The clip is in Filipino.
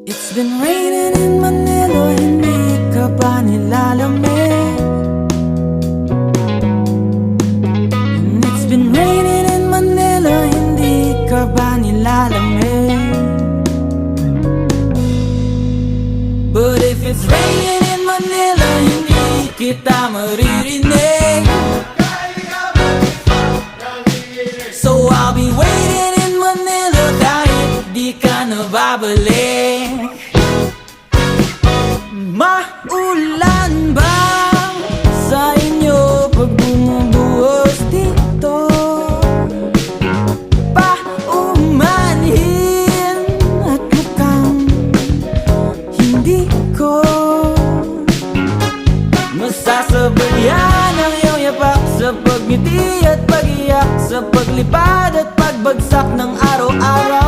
It's been raining in Manila, hindi ka ba nilalamig? And it's been raining in Manila, hindi ka ba nilalamig? But if it's raining in Manila, hindi kita maririnig. So I'll be waiting in Manila kahit di ka nababalik. Maulan ba sa inyo pag bumubuhos dito? Paumanhin at mukhang hindi ko masasabayan ang iyong yapak sa pagngiti at pag-iyak, sa paglipad at pagbagsak ng araw-araw.